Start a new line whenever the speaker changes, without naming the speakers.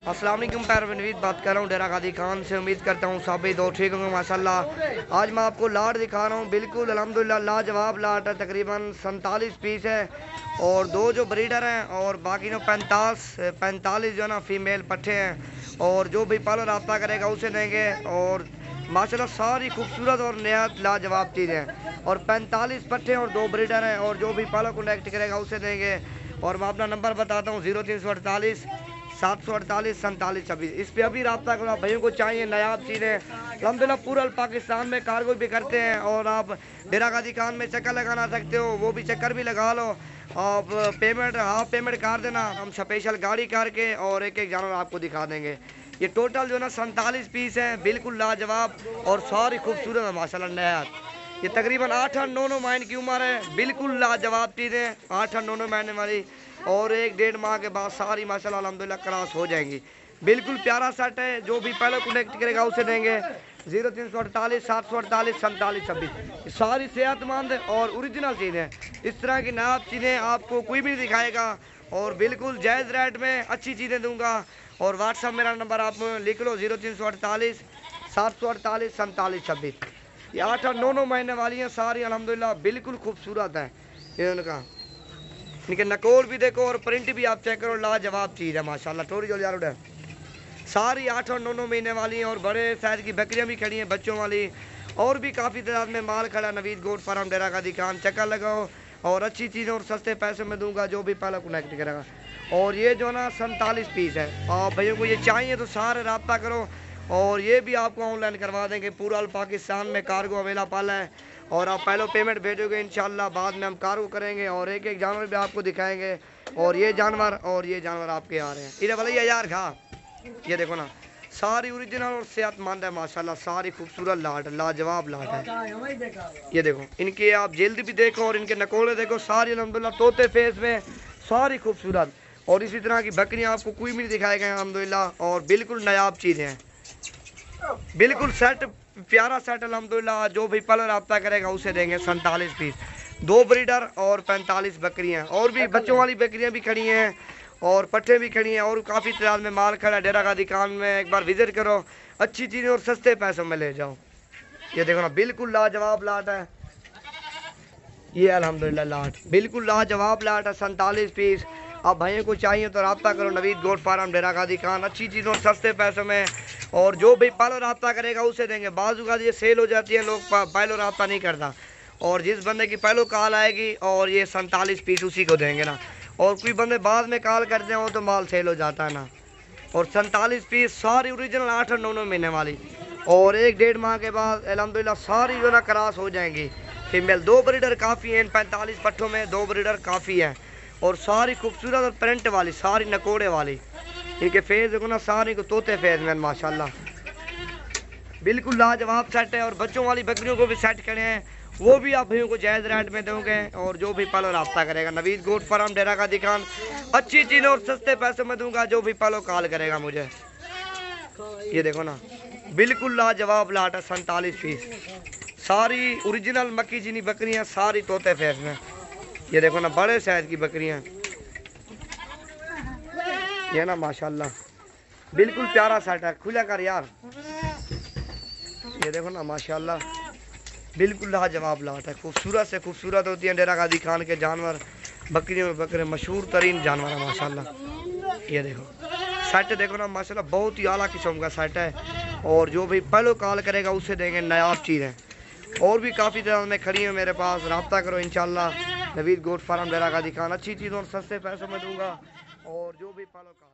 अस्सलाम वालेकुम नवीद बात कर रहा हूँ डेरा गादी खान से। उम्मीद करता हूँ सभी दो ठीक होंगे माशाल्लाह। आज मैं आपको लाट दिखा रहा हूँ, बिल्कुल अल्हम्दुलिल्लाह लाजवाब लाट है। तकरीबन 47 पीस है और दो जो ब्रीडर हैं और बाकी जो 45 जो है ना फीमेल पट्ठे हैं। और जो भी पालो रब्ता करेगा उसे देंगे। और माशाल्लाह सारी खूबसूरत और नहायत लाजवाब चीज़ें हैं। और 45 पट्ठे और दो ब्रीडर हैं और जो भी पालो कॉन्टेक्ट करेगा उसे देंगे। और मैं अपना नंबर बताता हूँ 0348 748 47 26। इस पे अभी रब्ता करो। भाइयों को चाहिए नायाब चीज़ें। अल्हम्दुलिल्लाह पूरा पाकिस्तान में कार्गो भी करते हैं और आप डेरा गादी खान में चक्कर लगाना सकते हो, वो भी चक्कर भी लगा लो। आप पेमेंट हाफ पेमेंट कर देना, हम स्पेशल गाड़ी करके और एक एक जानवर आपको दिखा देंगे। ये टोटल जो है ना 47 पीस हैं, बिल्कुल लाजवाब और सारी खूबसूरत है माशाल्लाह नहायत। ये तकरीबन 8-9 महीने की उम्र है, बिल्कुल लाजवाब चीज़ें 8-9 महीने वाली। और 1-1.5 माह के बाद सारी माशाल्लाह अल्हम्दुलिल्लाह क्रॉस हो जाएंगी। बिल्कुल प्यारा सेट है, जो भी पहले कनेक्ट करेगा उसे देंगे। 0348 748 47 26। सारी सेहतमंद और ओरिजिनल चीज़ें, इस तरह की नायाब चीज़ें आपको कोई भी दिखाएगा और बिल्कुल जायज़ रेट में अच्छी चीज़ें दूंगा। और व्हाट्सअप मेरा नंबर आप लिख लो 0348 748 47 26। ये 8-9 महीने वाली हैं सारी अल्हम्दुलिल्लाह, बिल्कुल खूबसूरत है। ये उनका इनके नकोर भी देखो और प्रिंट भी आप चेक करो, लाजवाब चीज़ है माशाल्लाह। थोड़ी जो यार उधर सारी 8-9 महीने वाली हैं और बड़े साइज की बकरियां भी खड़ी हैं बच्चों वाली। और भी काफ़ी तादाद में माल खड़ा। नवीद गोट फार्म डेरा गादी खान, चक्कर लगाओ और अच्छी चीज़ें और सस्ते पैसे में दूंगा जो भी पहला कनेक्ट करेगा। और ये जो ना 47 पीस है। आप भैया को ये चाहिए तो सारे रब्ता करो और ये भी आपको ऑनलाइन करवा देंगे। पूरा पाकिस्तान में कार्गो अवेलेबल है और आप पहले पेमेंट भेजोगे इंशाल्लाह, बाद में हम कार्गो करेंगे और एक एक जानवर भी आपको दिखाएंगे। और ये जानवर आपके आ रहे हैं इधर वाले यार खा। ये देखो ना सारी ओरिजिनल और सेहतमंद है माशाल्लाह, सारी खूबसूरत लाट लाजवाब लाट है। ये देखो इनके आप जल्द भी देखो और इनके नकोले देखो, सारी अल्हम्दुलिल्लाह तोते फेस में सारी खूबसूरत। और इसी तरह की बकरियां आपको कोई भी नहीं दिखाएगा अल्हम्दुलिल्लाह। और बिल्कुल नायाब चीज़ें हैं, बिल्कुल सेट प्यारा सेट अल्हम्दुलिल्लाह। जो भी पल रब्ता करेगा उसे देंगे 47 पीस, दो ब्रीडर और 45 बकरियां। और भी बच्चों वाली बकरियां भी खड़ी हैं और पट्टे भी खड़ी हैं और काफ़ी तादाद में माल खड़ा है। डेरा गादी खान में एक बार विजिट करो, अच्छी चीज़ें और सस्ते पैसों में ले जाओ। ये देखो ना बिल्कुल लाजवाब लाट है। ये अल्हम्दुलिल्लाह लाट बिल्कुल लाजवाब लाट है, 47 पीस। आप भाइयों को चाहिए तो रब्ता करो नवीद गोट फार्म डेरा गादी खान, अच्छी चीज़ों सस्ते पैसों में। और जो भी पहले रब्ता करेगा उसे देंगे। बाजू का ये सेल हो जाती है, लोग पहले रब्ता नहीं करता। और जिस बंदे की पहले कॉल आएगी और ये 47 पीस उसी को देंगे ना। और कोई बंदे बाद में कॉल करते हो तो माल सेल हो जाता है ना। और 47 पीस सारी ओरिजिनल 8-9 महीने वाली। और 1-1.5 माह के बाद अल्हम्दुलिल्लाह सारी जो ना क्रॉस हो जाएंगी फीमेल। दो ब्रीडर काफ़ी हैं इन 45 पट्ठों में, दो ब्रीडर काफ़ी हैं और सारी खूबसूरत और प्रिंट वाली, सारी नकोड़े वाली। इनके फेस देखो ना, सारी को तोते फेस में माशाल्लाह, बिल्कुल लाजवाब सेट है। और बच्चों वाली बकरियों को भी सेट करे हैं, वो भी आप भैया को जायज़ रेट में दोगे। और जो भी पालो रब्ता करेगा नवीद गोट फार्म डेरा गादी खान, अच्छी चीज़ें और सस्ते पैसे में दूंगा जो भी पालो कॉल करेगा मुझे। ये देखो ना बिल्कुल लाजवाब लाट है, 47 पीस, सारी ओरिजिनल मक्की चीनी बकरियां, सारी तोते फेस में। ये देखो ना बड़े साइज की बकरियां, ये ना माशाल्लाह बिल्कुल प्यारा सेट है। खुला कर यार। ये देखो ना माशाल्लाह बिल्कुल लाजवाब लाट है, खूबसूरत से खूबसूरत होती है डेरा गादी खान के जानवर। बकरियों में बकरे मशहूर तरीन जानवर है माशाल्लाह। ये देखो सेट देखो ना माशाल्लाह, बहुत ही आला किस्म का सेट है। और जो भी पहले कॉल करेगा उसे देंगे नायाब चीज़ें। और भी काफ़ी तादाद में खड़ी है मेरे पास, रब्ता करो इंशाल्लाह। नवीद गोट फार्म डेरा गादी खान, अच्छी चीज़ और सस्ते पैसों में दूंगा। और जो भी पालो कॉल